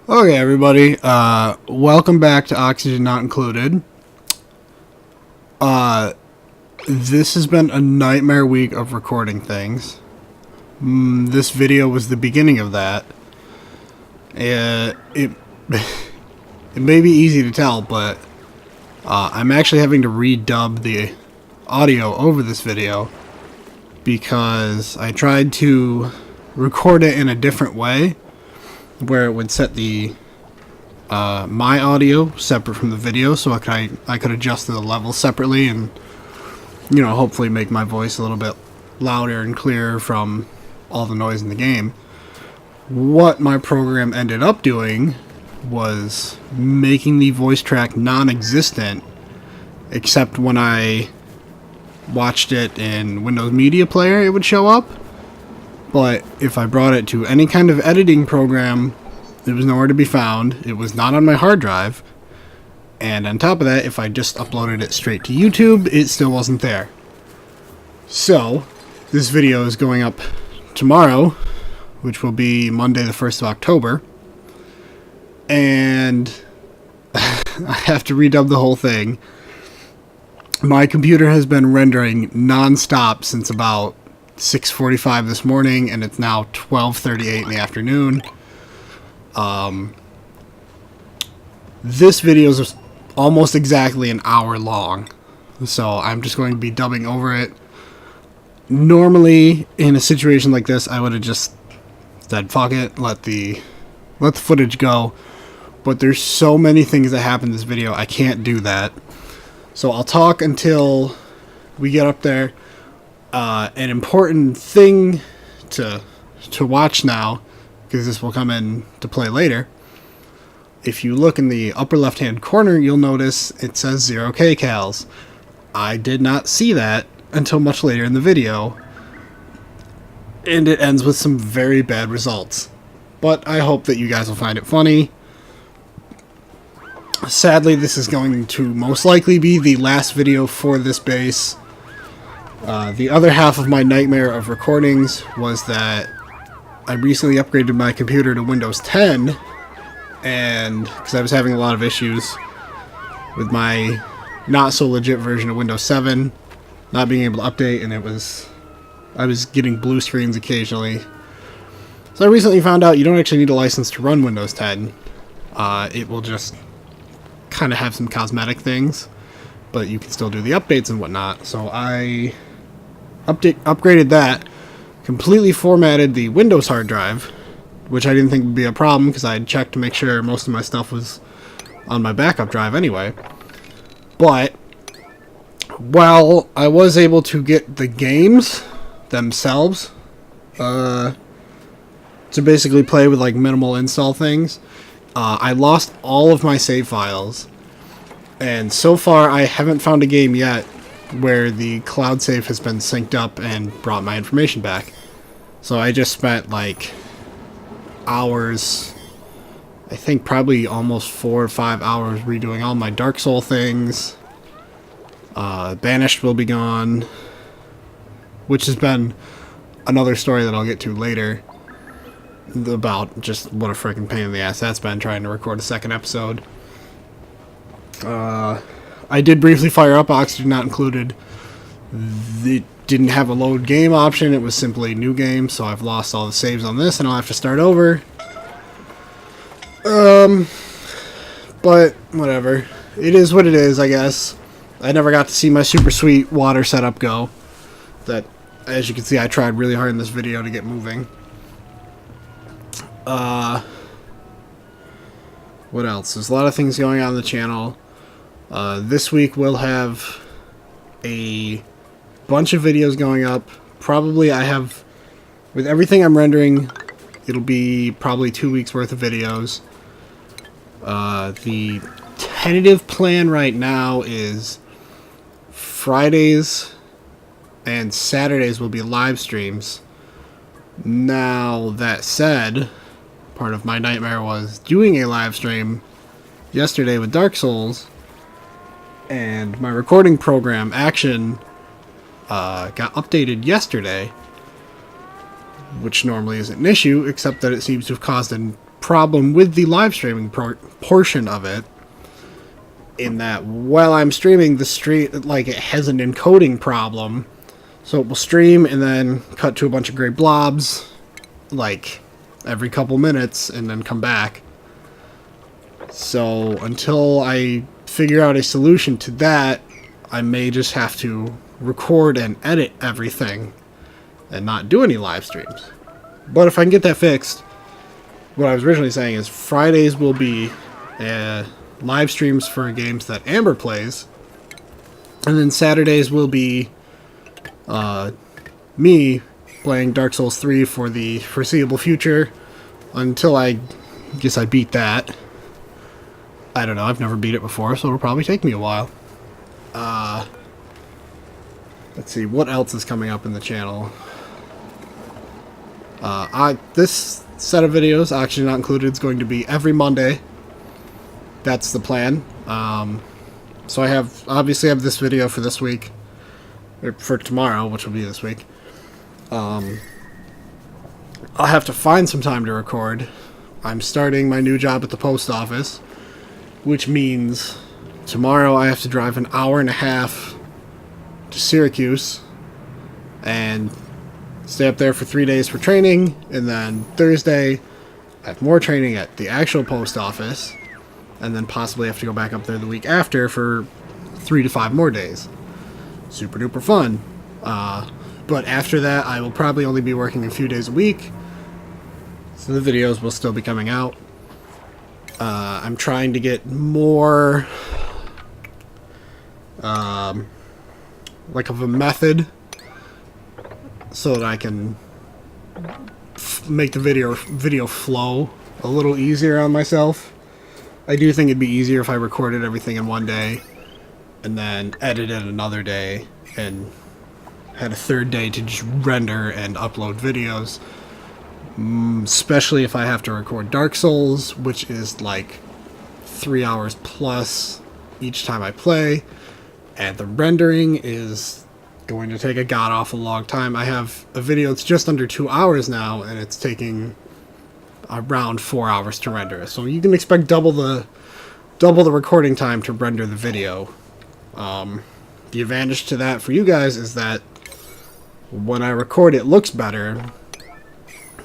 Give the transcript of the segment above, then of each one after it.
Okay, everybody. Welcome back to Oxygen Not Included. This has been a nightmare week of recording things. This video was the beginning of that. It may be easy to tell, but I'm actually having to redub the audio over this video because I tried to record it in a different way, where it would set the my audio separate from the video, so I could adjust the levels separately and, you know, hopefully make my voice a little bit louder and clearer from all the noise in the game. What my program ended up doing was making the voice track non-existent, except when I watched it in Windows Media Player it would show up. But if I brought it to any kind of editing program, it was nowhere to be found. It was not on my hard drive. And on top of that, if I just uploaded it straight to YouTube, it still wasn't there. So, this video is going up tomorrow, which will be Monday the 1st of October. And I have to redub the whole thing. My computer has been rendering non-stop since about 6:45 this morning, and it's now 12:38 in the afternoon. This video is almost exactly an hour long, so I'm just going to be dubbing over it. Normally, in a situation like this, I would have just said fuck it, let the footage go. But there's so many things that happen in this video, I can't do that. So I'll talk until we get up there. An important thing to watch now, because this will come in to play later. If you look in the upper left hand corner, you'll notice it says 0 kcals. I did not see that until much later in the video, and it ends with some very bad results. But I hope that you guys will find it funny. Sadly, this is going to most likely be the last video for this base. The other half of my nightmare of recordings was that I recently upgraded my computer to Windows 10, and because I was having a lot of issues with my not so legit version of Windows 7 not being able to update, and I was getting blue screens occasionally. So I recently found out you don't actually need a license to run Windows 10. It will just kind of have some cosmetic things, but you can still do the updates and whatnot. So I upgraded that, completely formatted the Windows hard drive, which I didn't think would be a problem because I had checked to make sure most of my stuff was on my backup drive anyway. But while I was able to get the games themselves to basically play with like minimal install things, I lost all of my save files, and so far I haven't found a game yet where the cloud save has been synced up and brought my information back. So I just spent like hours, I think probably almost 4 or 5 hours redoing all my Dark Soul things. Banished will be gone, which has been another story that I'll get to later about just what a freaking pain in the ass that's been trying to record a second episode. I did briefly fire up Oxygen Not Included. It didn't have a load game option, it was simply new game, so I've lost all the saves on this and I'll have to start over. But whatever. It is what it is, I guess. I never got to see my super sweet water setup go. That, as you can see, I tried really hard in this video to get moving. What else? There's a lot of things going on the channel. This week we'll have a bunch of videos going up. Probably with everything I'm rendering, it'll be probably 2 weeks worth of videos. The tentative plan right now is Fridays and Saturdays will be live streams. Now, that said, part of my nightmare was doing a live stream yesterday with Dark Souls, and my recording program, Action, got updated yesterday, which normally isn't an issue, except that it seems to have caused a problem with the live streaming portion of it, in that while I'm streaming, the stream, like, it has an encoding problem, so it will stream and then cut to a bunch of gray blobs, like, every couple minutes, and then come back. So until I figure out a solution to that, I may just have to record and edit everything and not do any live streams. But if I can get that fixed, what I was originally saying is Fridays will be live streams for games that Amber plays, and then Saturdays will be me playing Dark Souls 3 for the foreseeable future, until I guess I beat that. I don't know, I've never beat it before, so it'll probably take me a while. Let's see, what else is coming up in the channel? This set of videos, actually not included, is going to be every Monday. That's the plan. So I obviously have this video for this week, or for tomorrow, which will be this week. I'll have to find some time to record. I'm starting my new job at the post office, which means tomorrow I have to drive an hour and a half to Syracuse and stay up there for 3 days for training, and then Thursday I have more training at the actual post office, and then possibly have to go back up there the week after for 3 to 5 more days. Super duper fun. But after that, I will probably only be working a few days a week, so the videos will still be coming out. I'm trying to get more like of a method so that I can make the video flow a little easier on myself. I do think it'd be easier if I recorded everything in one day and then edited another day and had a third day to just render and upload videos. Especially if I have to record Dark Souls, which is like 3 hours plus each time I play, and the rendering is going to take a god-awful long time. I have a video that's just under 2 hours now, and it's taking around 4 hours to render. So you can expect double the recording time to render the video. The advantage to that for you guys is that when I record, it looks better,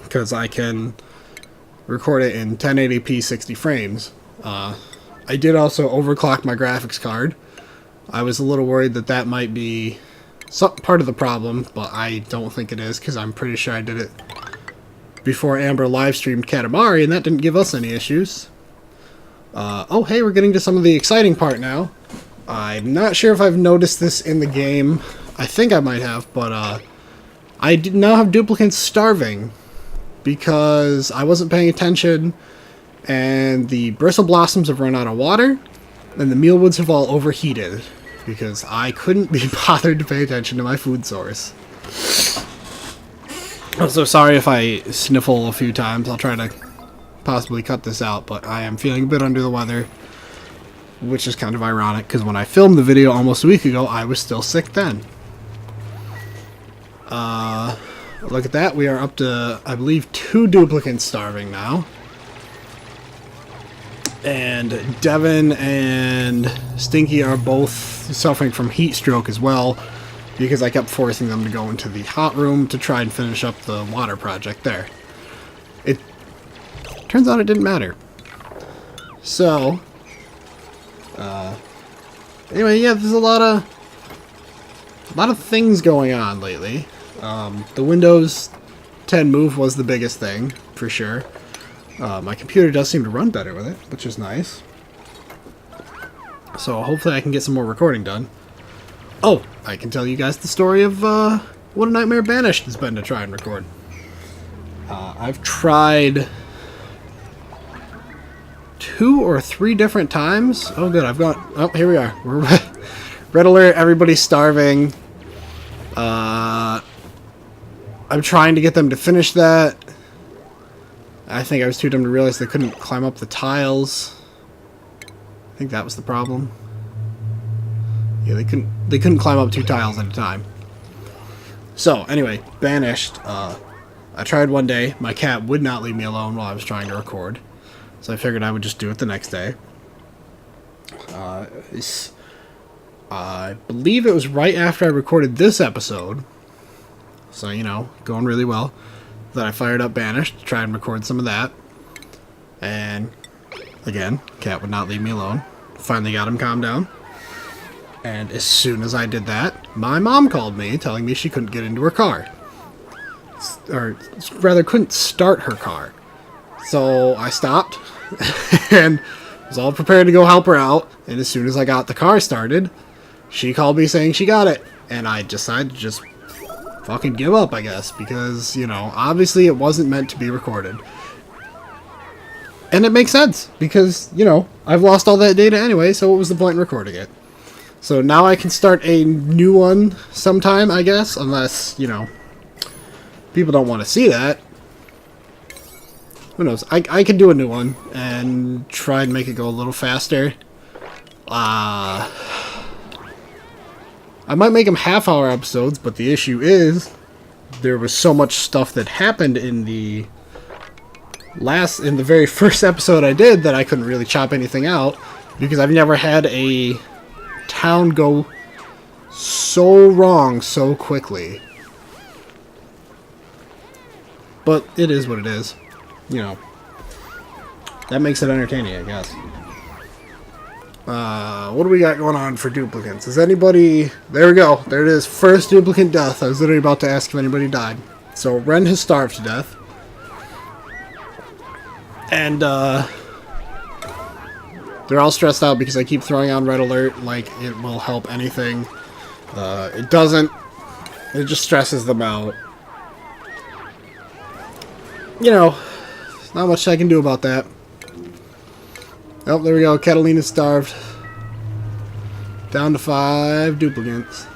because I can record it in 1080p 60 frames. I did also overclock my graphics card. I was a little worried that that might be part of the problem, but I don't think it is, because I'm pretty sure I did it before Amber live streamed Katamari, and that didn't give us any issues. Oh hey, we're getting to some of the exciting part now. I'm not sure if I've noticed this in the game. I think I might have, but I now have duplicants starving because I wasn't paying attention, and the bristle blossoms have run out of water, and the mealwoods have all overheated because I couldn't be bothered to pay attention to my food source. I'm so sorry if I sniffle a few times. I'll try to possibly cut this out, but I am feeling a bit under the weather, which is kind of ironic because when I filmed the video almost a week ago, I was still sick then. Look at that. We are up to, I believe, 2 duplicants starving now. And Devin and Stinky are both suffering from heat stroke as well, because I kept forcing them to go into the hot room to try and finish up the water project there. It turns out it didn't matter. So, anyway, yeah, there's a lot of things going on lately. The Windows 10 move was the biggest thing, for sure. My computer does seem to run better with it, which is nice. So hopefully I can get some more recording done. Oh, I can tell you guys the story of what a nightmare Banished has been to try and record. I've tried 2 or 3 different times. Oh good, I've got... Oh, here we are. We're red alert, everybody's starving. I'm trying to get them to finish that. I think I was too dumb to realize they couldn't climb up the tiles. I think that was the problem. Yeah, they couldn't climb up 2 tiles at a time. So, anyway, Banished. I tried one day. My cat would not leave me alone while I was trying to record. So I figured I would just do it the next day. I believe it was right after I recorded this episode. So, you know, going really well. Then I fired up Banished to try and record some of that. And, again, cat would not leave me alone. Finally got him calmed down. And as soon as I did that, my mom called me telling me she couldn't get into her car. Or rather, couldn't start her car. So I stopped and was all prepared to go help her out. And as soon as I got the car started, she called me saying she got it. And I decided to just fucking give up, I guess. Because, you know, obviously it wasn't meant to be recorded. And it makes sense. Because, you know, I've lost all that data anyway, so what was the point in recording it? So now I can start a new one sometime, I guess. Unless, you know, people don't want to see that. Who knows? I could do a new one and try and make it go a little faster. I might make them half-hour episodes, but the issue is there was so much stuff that happened in the very first episode I did that I couldn't really chop anything out because I've never had a town go so wrong so quickly. But it is what it is. You know, that makes it entertaining, I guess. What do we got going on for duplicates? Is anybody... There we go. There it is. First duplicate death. I was literally about to ask if anybody died. So, Ren has starved to death. And, they're all stressed out because I keep throwing on red alert like it will help anything. It doesn't. It just stresses them out. You know, not much I can do about that. Oh, there we go. Catalina's starved. Down to 5 duplicates.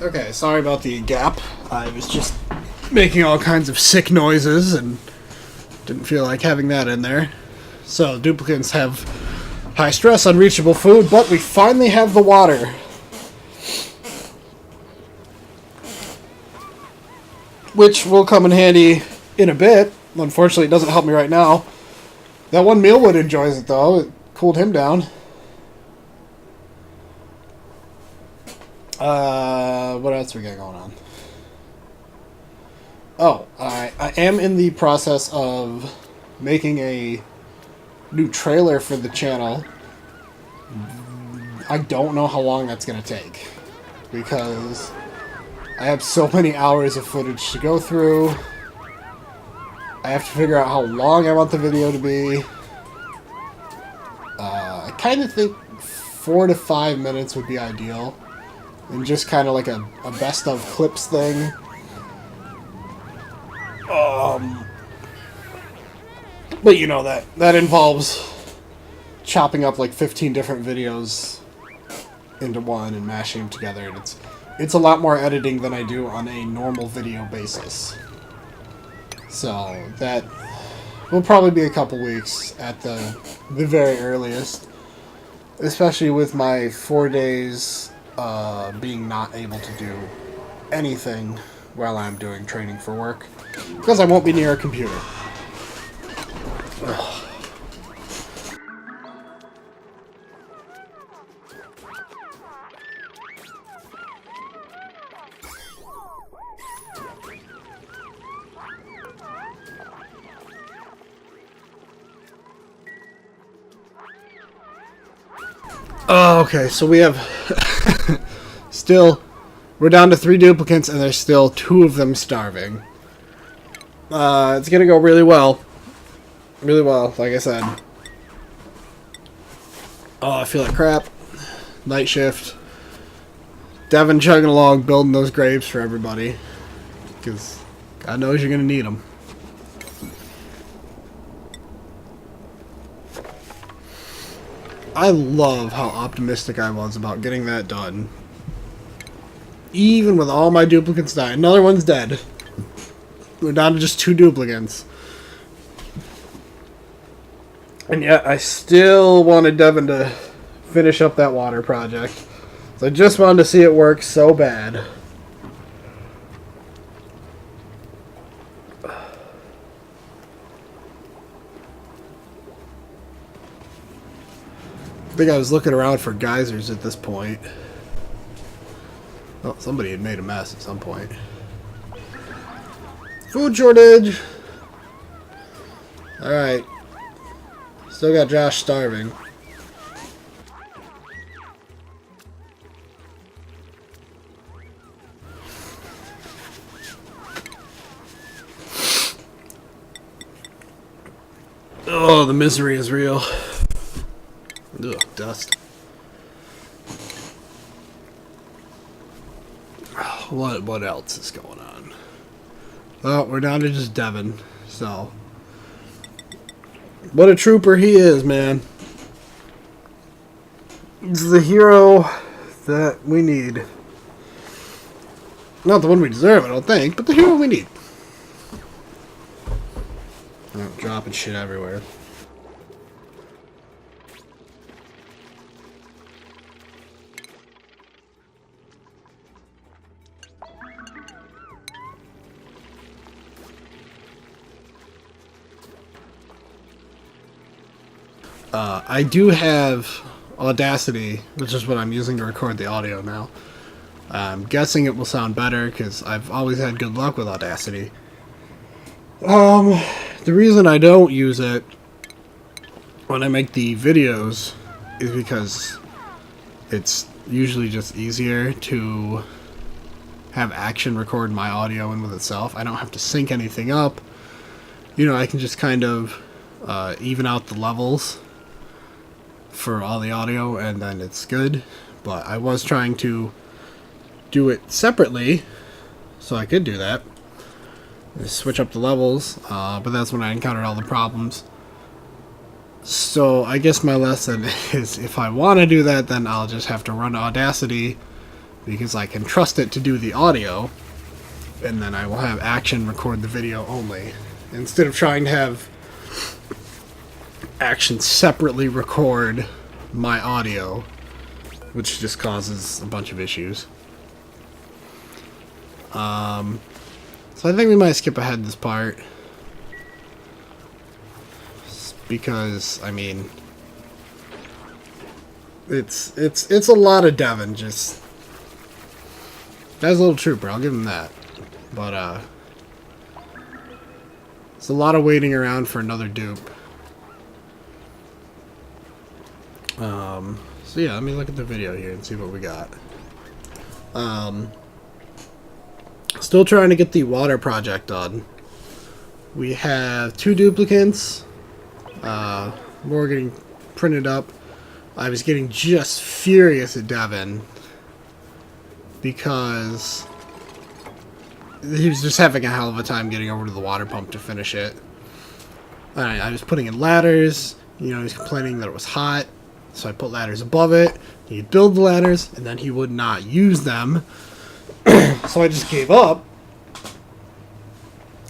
Okay, sorry about the gap. I was just making all kinds of sick noises and didn't feel like having that in there. So, duplicates have high stress, unreachable food, but we finally have the water. Which will come in handy in a bit. Unfortunately, it doesn't help me right now. That one Mealwood enjoys it, though. It cooled him down. What else we got going on? Oh, I am in the process of making a new trailer for the channel. I don't know how long that's going to take, because I have so many hours of footage to go through. I have to figure out how long I want the video to be. I kind of think 4 to 5 minutes would be ideal. And just kind of like a best of clips thing. But you know, that involves chopping up like 15 different videos into one and mashing them together. And it's a lot more editing than I do on a normal video basis. So that will probably be a couple weeks at the very earliest. Especially with my 4 days being not able to do anything while I'm doing training for work. Because I won't be near a computer. Ugh. Oh, okay, so we have still, we're down to 3 duplicates and there's still 2 of them starving. It's gonna go really well. really well, like I said. Oh, I feel like crap. Night shift. Devin chugging along, building those grapes for everybody. Because God knows you're going to need them. I love how optimistic I was about getting that done. Even with all my duplicates dying. Another one's dead. We're down to just 2 duplicates. And yet, I still wanted Devin to finish up that water project. So I just wanted to see it work so bad. I think I was looking around for geysers at this point. Oh, somebody had made a mess at some point. Food shortage! Alright. Still got Josh starving. Oh, the misery is real. Ugh, dust. What else is going on? Well, we're down to just Devin, so. What a trooper he is, man. He's the hero that we need. Not the one we deserve, I don't think, but the hero we need. Oh, dropping shit everywhere. I do have Audacity, which is what I'm using to record the audio now. I'm guessing it will sound better because I've always had good luck with Audacity. The reason I don't use it when I make the videos is because it's usually just easier to have Action record my audio in with itself. I don't have to sync anything up. You know, I can just kind of even out the levels for all the audio and then it's good. But I was trying to do it separately so I could do that. Just switch up the levels, but that's when I encountered all the problems. So I guess my lesson is if I want to do that, then I'll just have to run Audacity because I can trust it to do the audio, and then I will have Action record the video only, instead of trying to have Action separately record my audio, which just causes a bunch of issues. So I think we might skip ahead this part. Because, I mean, it's a lot of Devin, just... That's a little trooper, I'll give him that. But, it's a lot of waiting around for another dupe. So yeah, let me look at the video here and see what we got. Still trying to get the water project done. We have 2 duplicates. More getting printed up. I was getting just furious at Devin because he was just having a hell of a time getting over to the water pump to finish it. I was putting in ladders. You know, he was complaining that it was hot, so I put ladders above it. He'd build the ladders, and then he would not use them. So I just gave up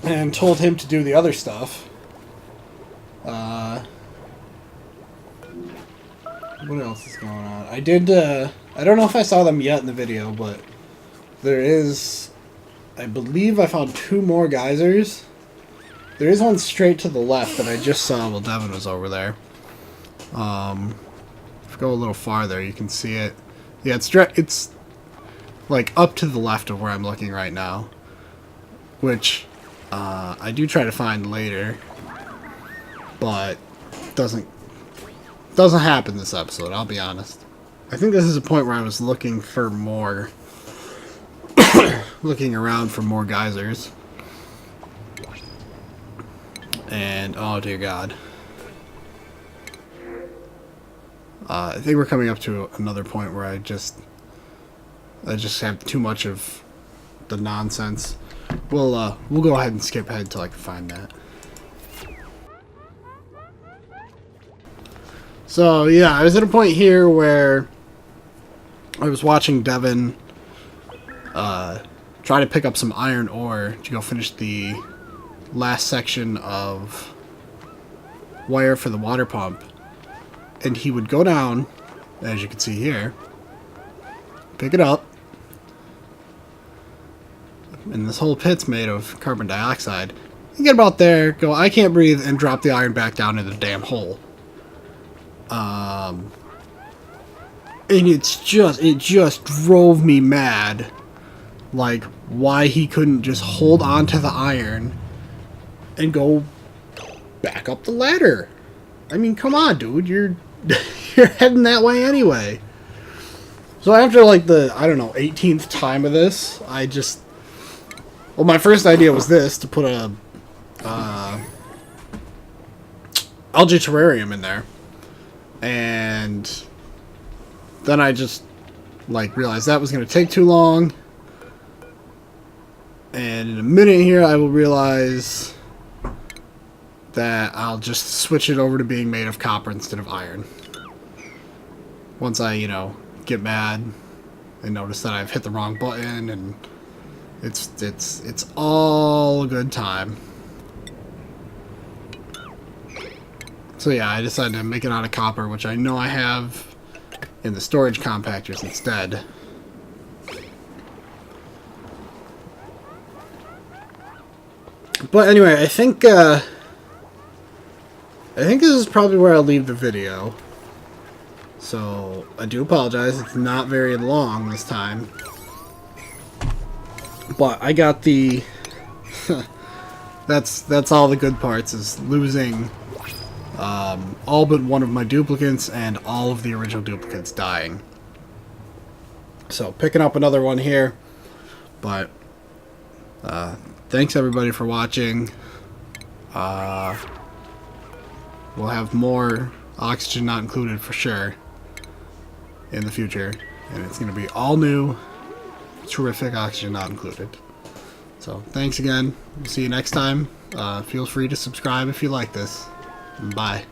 and told him to do the other stuff. What else is going on? I did, I don't know if I saw them yet in the video, but there is, I believe I found 2 more geysers. There is one straight to the left that I just saw while Devin was over there. If you go a little farther, you can see it. Yeah, it's like up to the left of where I'm looking right now, which I do try to find later, but doesn't happen this episode, I'll be honest. I think this is a point where I was looking for more looking around for more geysers, and oh dear God, I think we're coming up to another point where I just have too much of the nonsense. We'll go ahead and skip ahead until I can find that. So yeah, I was at a point here where I was watching Devin try to pick up some iron ore to go finish the last section of wire for the water pump. And he would go down, as you can see here, pick it up, and this whole pit's made of carbon dioxide. You get about there, go, I can't breathe, and drop the iron back down in the damn hole. And it just drove me mad, like, why he couldn't just hold on to the iron and go back up the ladder. I mean, come on, dude, you're heading that way anyway. So after, like, the, I don't know, 18th time of this, well, my first idea was this, to put a algae terrarium in there. And then I just, like, realized that was going to take too long. And in a minute here, I will realize that I'll just switch it over to being made of copper instead of iron. Once I, you know, get mad and notice that I've hit the wrong button, and it's all a good time. So yeah, I decided to make it out of copper, which I know I have in the storage compactors instead. But anyway, I think this is probably where I'll leave the video. So I do apologize, it's not very long this time. But I got the that's all the good parts, is losing all but one of my duplicates and all of the original duplicates dying. So picking up another one here, but thanks everybody for watching. We'll have more Oxygen Not Included for sure in the future, and it's going to be all new, terrific Oxygen Not Included. So thanks again. We'll see you next time. Feel free to subscribe if you like this. Bye.